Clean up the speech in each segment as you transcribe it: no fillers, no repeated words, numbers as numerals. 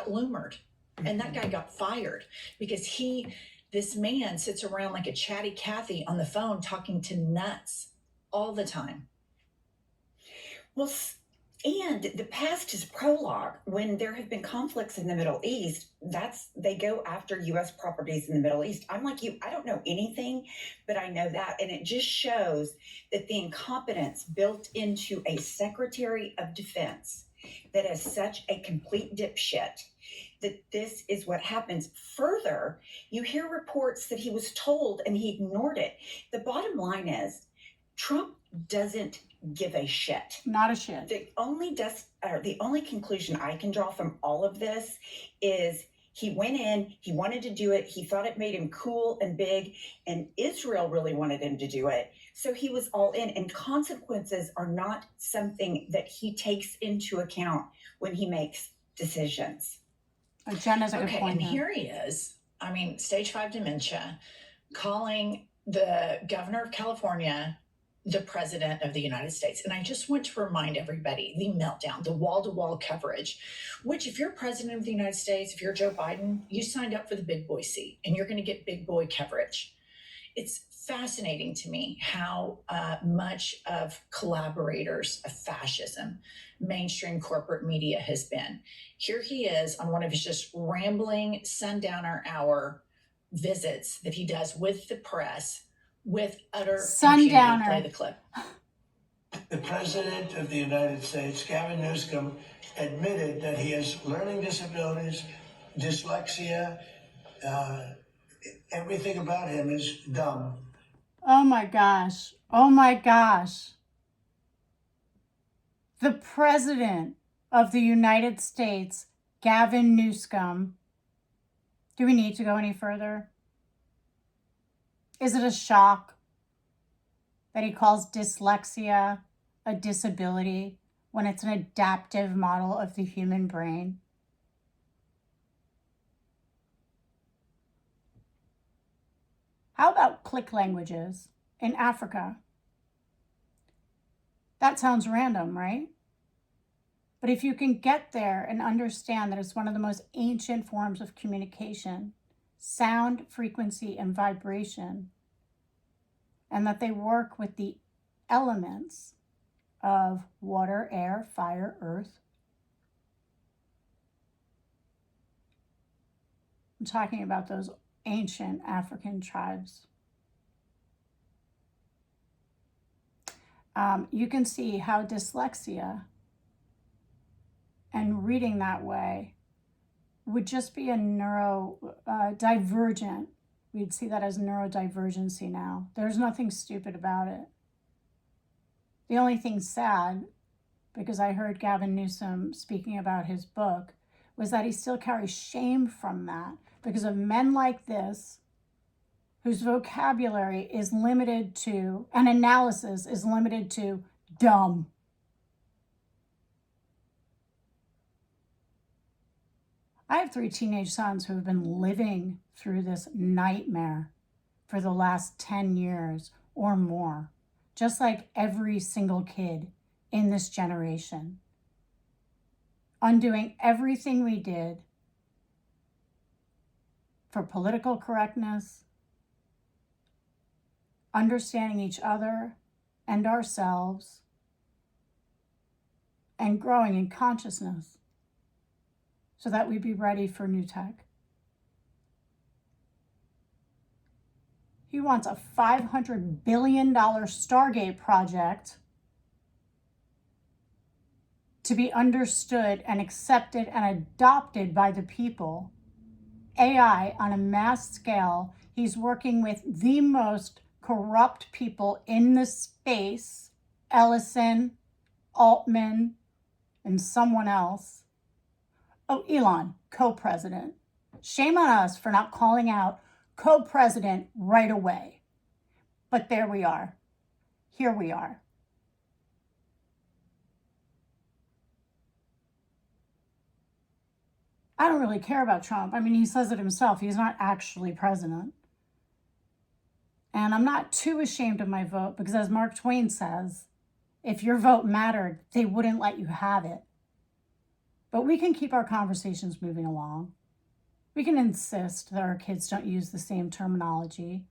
loomered. And that guy got fired because this man sits around like a chatty Cathy on the phone talking to nuts all the time. Well, and the past is prologue. When there have been conflicts in the Middle East, they go after U.S. properties in the Middle East. I'm like you, I don't know anything, but I know that. And it just shows that the incompetence built into a Secretary of Defense that is such a complete dipshit, that this is what happens. Further, you hear reports that he was told and he ignored it. The bottom line is Trump doesn't give a shit. Not a shit. The only conclusion I can draw from all of this is he went in, he wanted to do it, he thought it made him cool and big, and Israel really wanted him to do it. So he was all in, and consequences are not something that he takes into account when he makes decisions. Jen has a good point. And here he is, stage 5 dementia, calling the governor of California the president of the United States. And I just want to remind everybody the meltdown, the wall-to-wall coverage, which if you're president of the United States, if you're Joe Biden, you signed up for the big boy seat and you're going to get big boy coverage. It's fascinating to me how much of collaborators of fascism mainstream corporate media has been. Here he is on one of his just rambling sundowner hour visits that he does with the press, with utter sundowner. Play the clip. The President of the United States, Gavin Newsom, admitted that he has learning disabilities, dyslexia, everything about him is dumb. Oh my gosh. Oh my gosh. The President of the United States, Gavin Newsom. Do we need to go any further? Is it a shock that he calls dyslexia a disability when it's an adaptive model of the human brain? How about click languages in Africa? That sounds random, right? But if you can get there and understand that it's one of the most ancient forms of communication, sound, frequency, and vibration, and that they work with the elements of water, air, fire, earth. I'm talking about those ancient African tribes. You can see how dyslexia and reading that way would just be a neurodivergent. We'd see that as neurodivergency now. There's nothing stupid about it. The only thing sad, because I heard Gavin Newsom speaking about his book, was that he still carries shame from that because of men like this, whose vocabulary is limited to, and analysis is limited to, dumb. I have 3 teenage sons who have been living through this nightmare for the last 10 years or more, just like every single kid in this generation. Undoing everything we did for political correctness, understanding each other and ourselves, and growing in consciousness so that we be ready for new tech. He wants a $500 billion Stargate project to be understood and accepted and adopted by the people. AI on a mass scale. He's working with the most corrupt people in the space, Ellison, Altman, and someone else. Oh, Elon, co-president. Shame on us for not calling out co-president right away. But there we are. Here we are. I don't really care about Trump. I mean, he says it himself. He's not actually president. And I'm not too ashamed of my vote because, as Mark Twain says, if your vote mattered, they wouldn't let you have it. But we can keep our conversations moving along. We can insist that our kids don't use the same terminology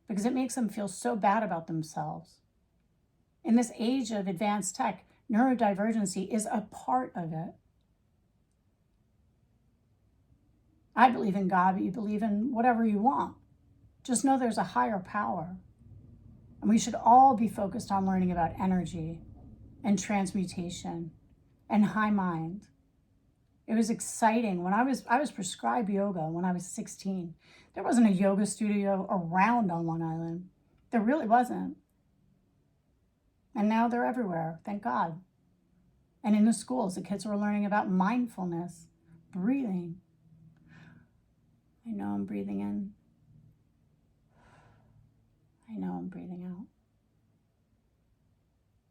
because it makes them feel so bad about themselves. In this age of advanced tech, neurodivergency is a part of it. I believe in God, but you believe in whatever you want. Just know there's a higher power. And we should all be focused on learning about energy and transmutation and high mind. It was exciting. When I was prescribed yoga when I was 16. There wasn't a yoga studio around on Long Island. There really wasn't. And now they're everywhere, thank God. And in the schools, the kids were learning about mindfulness, breathing. I know I'm breathing in. I know I'm breathing out.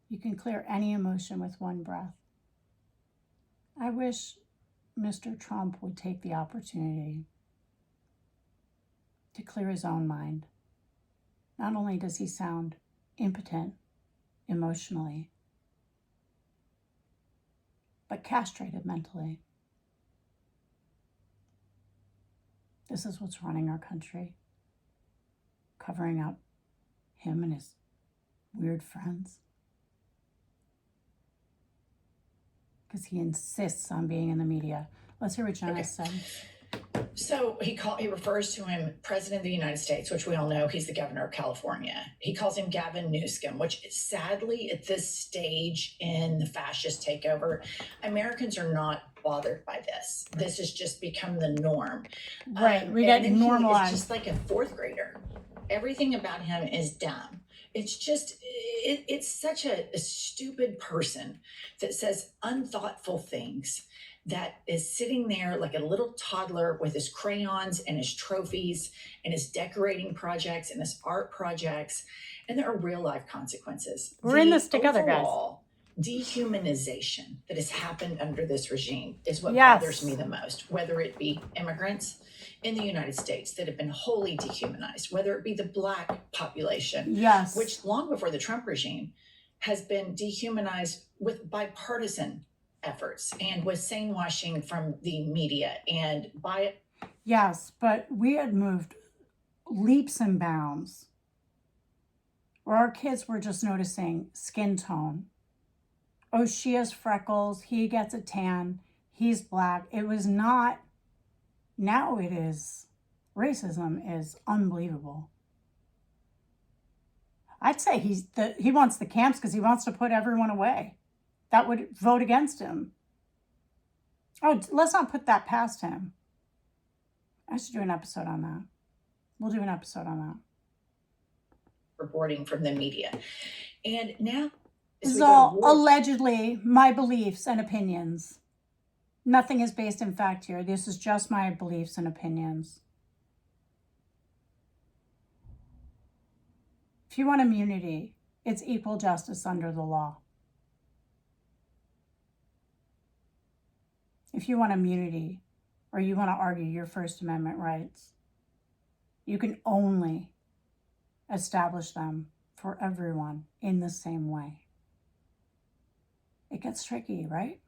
You can clear any emotion with one breath. I wish Mr. Trump would take the opportunity to clear his own mind. Not only does he sound impotent emotionally, but castrated mentally. This is what's running our country, covering up him and his weird friends. Because he insists on being in the media. Let's hear what Jenna said. So he refers to him President of the United States, which we all know he's the governor of California. He calls him Gavin Newsom, which sadly at this stage in the fascist takeover, Americans are not bothered by this. This has just become the norm. Right, we get normalized. He's just like a fourth grader. Everything about him is dumb. It's just, it's such a stupid person that says unthoughtful things, that is sitting there like a little toddler with his crayons and his trophies and his decorating projects and his art projects. And there are real life consequences. We're in this together, guys. Dehumanization that has happened under this regime is what Yes. bothers me the most, whether it be immigrants in the United States that have been wholly dehumanized, whether it be the Black population, Yes. which long before the Trump regime has been dehumanized with bipartisan efforts and with sanewashing from the media and by Yes, but we had moved leaps and bounds where our kids were just noticing skin tone. Oh, she has freckles, he gets a tan, he's Black. It was not, now it is. Racism is unbelievable. I'd say he wants the camps because he wants to put everyone away that would vote against him. Oh, let's not put that past him. I should do an episode on that. We'll do an episode on that. reporting from the media. And now This is all allegedly my beliefs and opinions. Nothing is based in fact here. This is just my beliefs and opinions. If you want immunity, it's equal justice under the law. If you want immunity or you want to argue your First Amendment rights, you can only establish them for everyone in the same way. It gets tricky, right?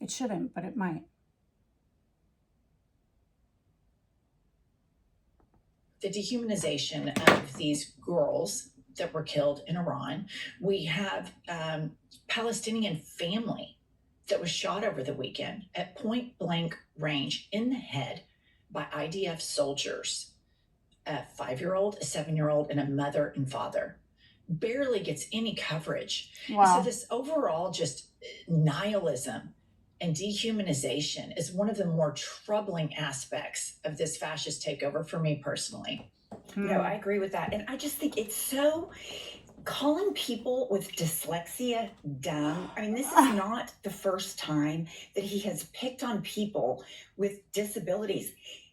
It shouldn't, but it might. The dehumanization of these girls that were killed in Iran. We have Palestinian family that was shot over the weekend at point blank range in the head by IDF soldiers. A 5-year-old, a 7-year-old, and a mother and father. Barely gets any coverage. Wow. So this overall just nihilism and dehumanization is one of the more troubling aspects of this fascist takeover for me personally. No, I agree with that. And I just think it's so, calling people with dyslexia dumb. I mean, this is not the first time that he has picked on people with disabilities.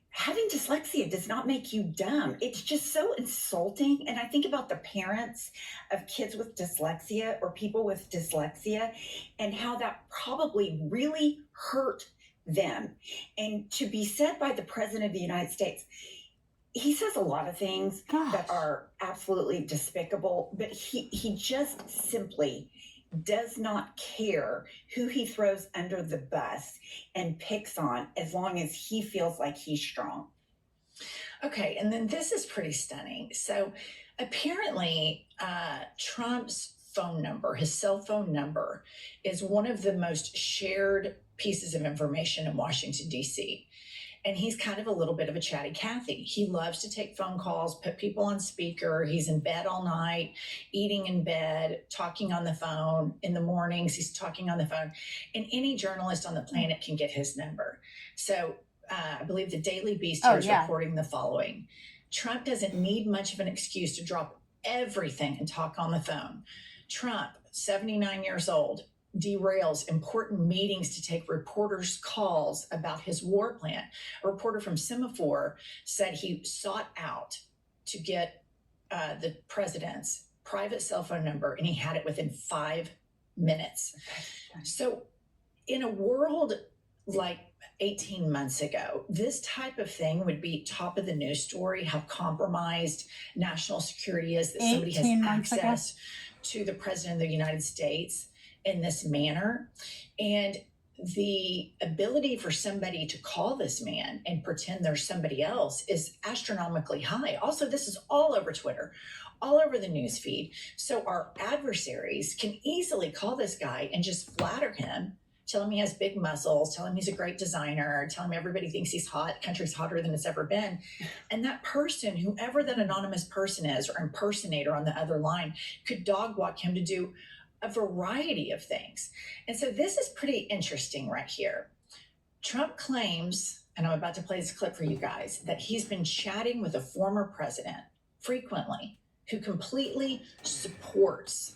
Having dyslexia does not make you dumb. It's just so insulting. And I think about the parents of kids with dyslexia or people with dyslexia and how that probably really hurt them. And to be said by the President of the United States, he says a lot of things that are absolutely despicable, but he just simply does not care who he throws under the bus and picks on as long as he feels like he's strong. Okay, and then this is pretty stunning. So apparently, Trump's phone number, his cell phone number, is one of the most shared pieces of information in Washington, D.C. And he's kind of a little bit of a chatty Cathy. He loves to take phone calls, put people on speaker. He's in bed all night, eating in bed, talking on the phone. In the mornings, he's talking on the phone. And any journalist on the planet can get his number. So I believe the Daily Beast here is reporting the following. Trump doesn't need much of an excuse to drop everything and talk on the phone. Trump, 79 years old, derails important meetings to take reporters' calls about his war plan. A reporter from Semaphore said he sought out to get the president's private cell phone number, and he had it within 5 minutes. So in a world like 18 months ago, this type of thing would be top of the news story, how compromised national security is, that somebody has access to the president of the United States in this manner. And the ability for somebody to call this man and pretend there's somebody else is astronomically high. Also, this is all over Twitter, all over the news feed. So our adversaries can easily call this guy and just flatter him, tell him he has big muscles, tell him he's a great designer, tell him everybody thinks he's hot, country's hotter than it's ever been. And that person, whoever that anonymous person is or impersonator on the other line, could dog walk him to do a variety of things. And so this is pretty interesting right here. Trump claims, and I'm about to play this clip for you guys, that he's been chatting with a former president frequently who completely supports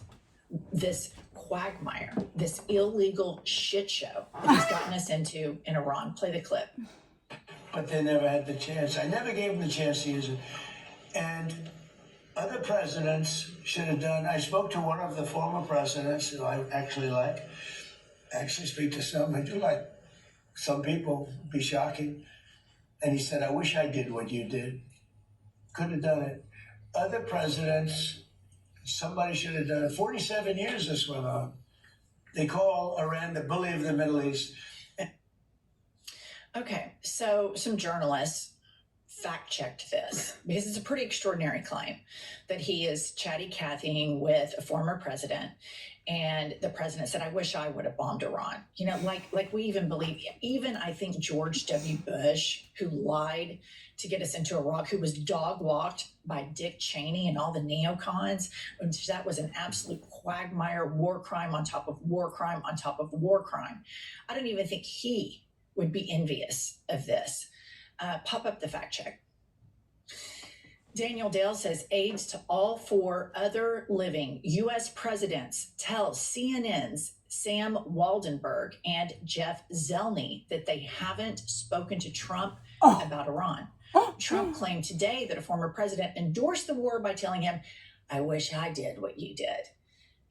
this quagmire, this illegal shit show that he's gotten us into in Iran. Play the clip. But they never had the chance. I never gave them the chance to use it. And other presidents should have done. I spoke to one of the former presidents who I actually like. I actually speak to some. I do like some people, be shocking. And he said, I wish I did what you did. Couldn't have done it. Other presidents, somebody should have done it. 47 years this went on. They call Iran the bully of the Middle East. Okay, so some journalists fact-checked this because it's a pretty extraordinary claim that he is chatty Cathying with a former president, and the president said, I wish I would have bombed Iran. You know, like we even believe, even I think George W. Bush, who lied to get us into Iraq, who was dog-walked by Dick Cheney and all the neocons, and that was an absolute quagmire, war crime on top of war crime on top of war crime. I don't even think he would be envious of this. Pop up the fact check. Daniel Dale says aides to all 4 other living U.S. presidents tell CNN's Sam Waldenberg and Jeff Zeleny that they haven't spoken to Trump about Iran. Trump claimed today that a former president endorsed the war by telling him, I wish I did what you did.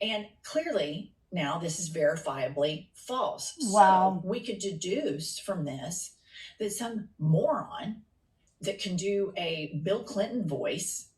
And clearly, now this is verifiably false. Wow. So we could deduce from this that some moron that can do a Bill Clinton voice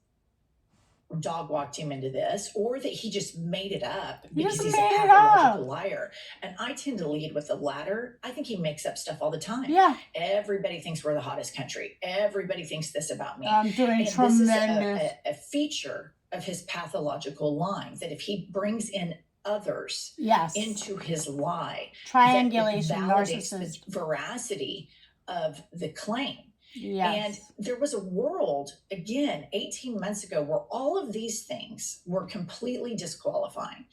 dog walked him into this, or that he just made it up because he's a pathological liar. And I tend to lead with the latter. I think he makes up stuff all the time. Yeah. Everybody thinks we're the hottest country. Everybody thinks this about me. I'm doing and tremendous. This is a feature of his pathological lying, that if he brings in others into his lie, triangulation, validates narcissist, the veracity of the claim. Yes. And there was a world, again, 18 months ago, where all of these things were completely disqualifying.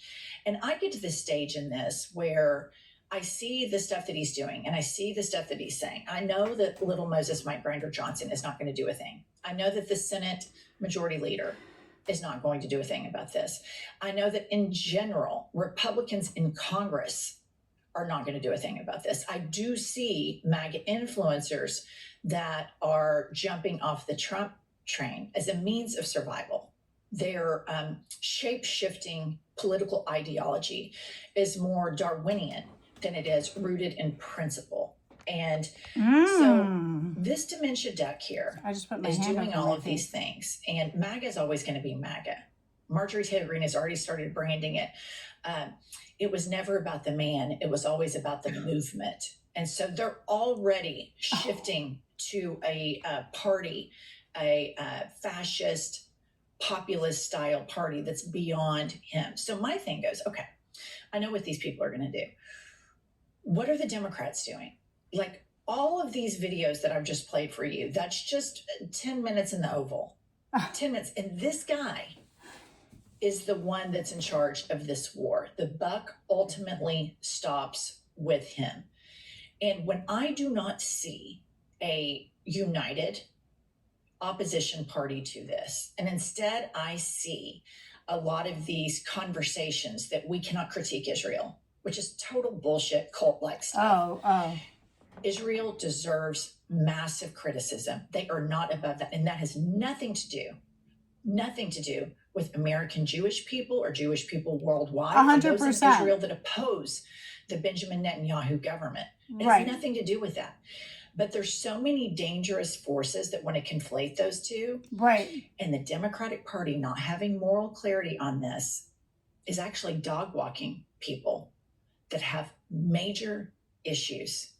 And I get to this stage in this where I see the stuff that he's doing and I see the stuff that he's saying. I know that little Moses Mike Grinder Johnson is not going to do a thing. I know that the Senate majority leader is not going to do a thing about this. I know that in general, Republicans in Congress are not going to do a thing about this. I do see MAGA influencers that are jumping off the Trump train as a means of survival. Their shape-shifting political ideology is more Darwinian than it is rooted in principle. And so this dementia duck here is doing all of these things. And MAGA is always going to be MAGA. Marjorie Taylor Greene has already started branding it it was never about the man, it was always about the movement. And so they're already shifting to a party, a fascist, populist style party that's beyond him. So my thing goes, okay, I know what these people are going to do. What are the Democrats doing? Like all of these videos that I've just played for you, that's just 10 minutes in the Oval. 10 minutes. And this guy is the one that's in charge of this war. The buck ultimately stops with him. And when I do not see a united opposition party to this, and instead I see a lot of these conversations that we cannot critique Israel, which is total bullshit, cult-like stuff. Israel deserves massive criticism. They are not above that. And that has nothing to do with American Jewish people or Jewish people worldwide. 100%. Or those in Israel that oppose the Benjamin Netanyahu government. It has nothing to do with that. But there's so many dangerous forces that want to conflate those two. Right. And the Democratic Party not having moral clarity on this is actually dog walking people that have major issues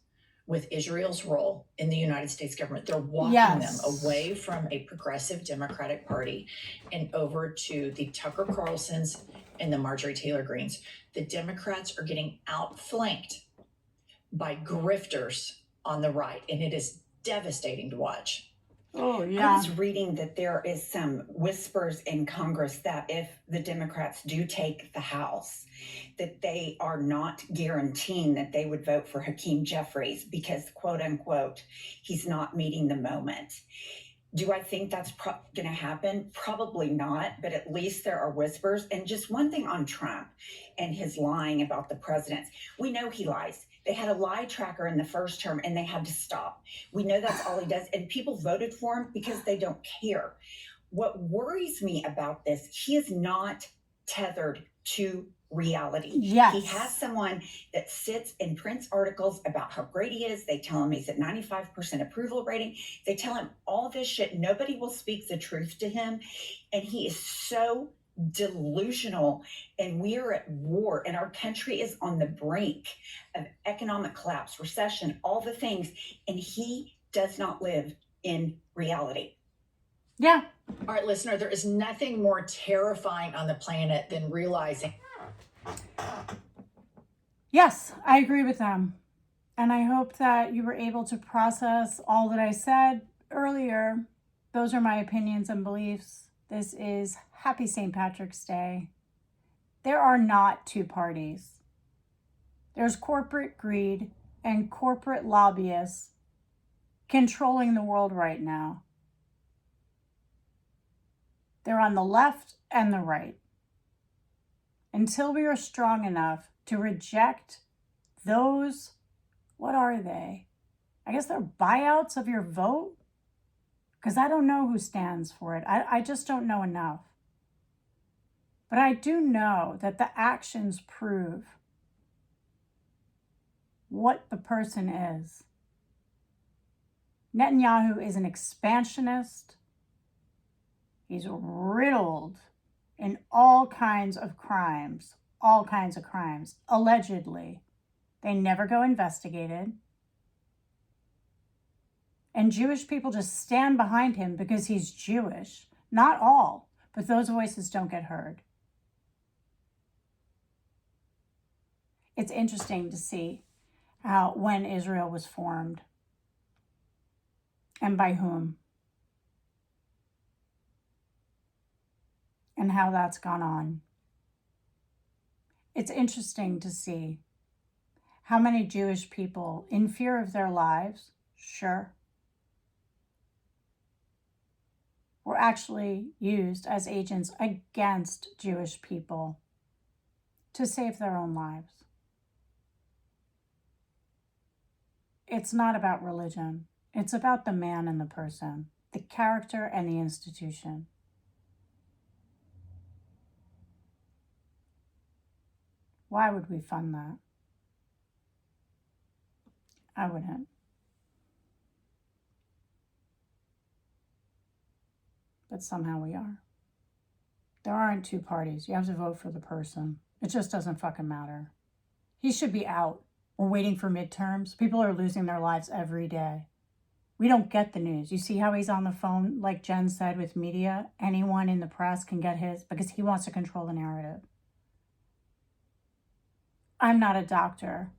with Israel's role in the United States government. They're walking them away from a progressive Democratic Party and over to the Tucker Carlsons and the Marjorie Taylor Greens. The Democrats are getting outflanked by grifters on the right, and it is devastating to watch. Oh, yeah. I was reading that there is some whispers in Congress that if the Democrats do take the House, that they are not guaranteeing that they would vote for Hakeem Jeffries because, quote unquote, he's not meeting the moment. Do I think that's going to happen? Probably not, but at least there are whispers. And just one thing on Trump and his lying about the presidents. We know he lies. They had a lie tracker in the first term and they had to stop. We know that's all he does. And people voted for him because they don't care. What worries me about this, he is not tethered to reality. Yes. He has someone that sits and prints articles about how great he is. They tell him he's at 95% approval rating. They tell him all this shit. Nobody will speak the truth to him. And he is so delusional, and we are at war, and our country is on the brink of economic collapse, recession, all the things, and he does not live in reality. Yeah. All right, listener, there is nothing more terrifying on the planet than realizing. Yes, I agree with them. And I hope that you were able to process all that I said earlier. Those are my opinions and beliefs. This is Happy St. Patrick's Day. There are not two parties. There's corporate greed and corporate lobbyists controlling the world right now. They're on the left and the right. Until we are strong enough to reject those, what are they? I guess they're buyouts of your vote? Because I don't know who stands for it. I just don't know enough. But I do know that the actions prove what the person is. Netanyahu is an expansionist. He's riddled in all kinds of crimes, allegedly. They never go investigated. And Jewish people just stand behind him because he's Jewish. Not all, but those voices don't get heard. It's interesting to see how when Israel was formed and by whom and how that's gone on. It's interesting to see how many Jewish people, in fear of their lives, sure, were actually used as agents against Jewish people to save their own lives. It's not about religion. It's about the man and the person, the character and the institution. Why would we fund that? I wouldn't. But somehow we are. There aren't two parties. You have to vote for the person. It just doesn't fucking matter. He should be out. We're waiting for midterms. People are losing their lives every day. We don't get the news. You see how he's on the phone, like Jen said, with media? Anyone in the press can get his because he wants to control the narrative. I'm not a doctor,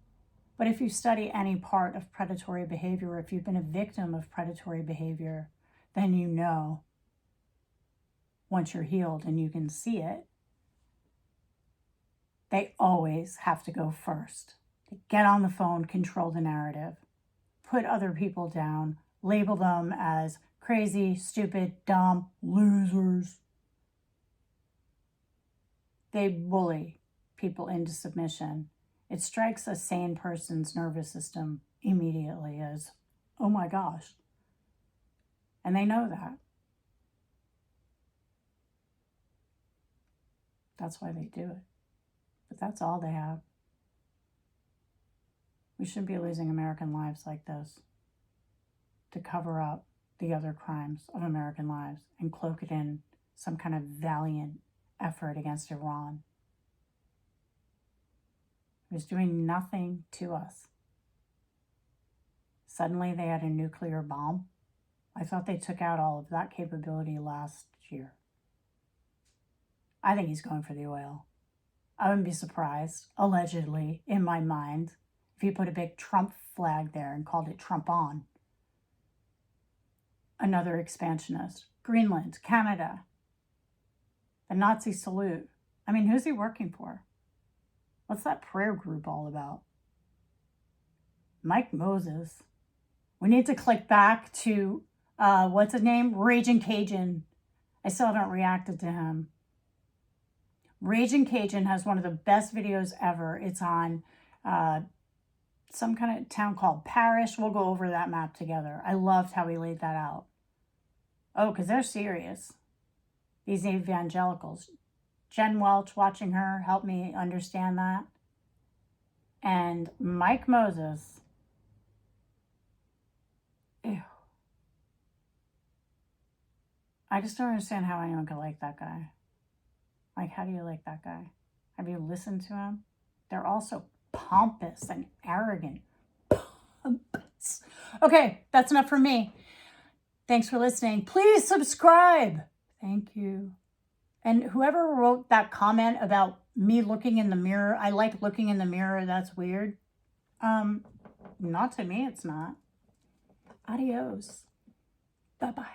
but if you study any part of predatory behavior, or if you've been a victim of predatory behavior, then you know, once you're healed and you can see it, they always have to go first. They get on the phone, control the narrative, put other people down, label them as crazy, stupid, dumb, losers. They bully people into submission. It strikes a sane person's nervous system immediately as, oh my gosh. And they know that. That's why they do it. But that's all they have. We shouldn't be losing American lives like this to cover up the other crimes of American lives and cloak it in some kind of valiant effort against Iran. It was doing nothing to us. Suddenly they had a nuclear bomb. I thought they took out all of that capability last year. I think he's going for the oil. I wouldn't be surprised, allegedly, in my mind, if he put a big Trump flag there and called it Trump on. Another expansionist. Greenland, Canada. The Nazi salute. I mean, who's he working for? What's that prayer group all about? Mike Moses. We need to click back to, what's his name? Raging Cajun. I still haven't reacted to him. Raging Cajun has one of the best videos ever. It's on some kind of town called Parish. We'll go over that map together. I loved how he laid that out. Oh, because they're serious. These evangelicals. Jen Welch, watching her, helped me understand that. And Mike Moses. Ew. I just don't understand how anyone could like that guy. Like, how do you like that guy? Have you listened to him? They're also pompous and arrogant. Pompous. Okay, that's enough for me. Thanks for listening. Please subscribe. Thank you. And whoever wrote that comment about me looking in the mirror, I like looking in the mirror, that's weird. Not to me, it's not. Adios. Bye-bye.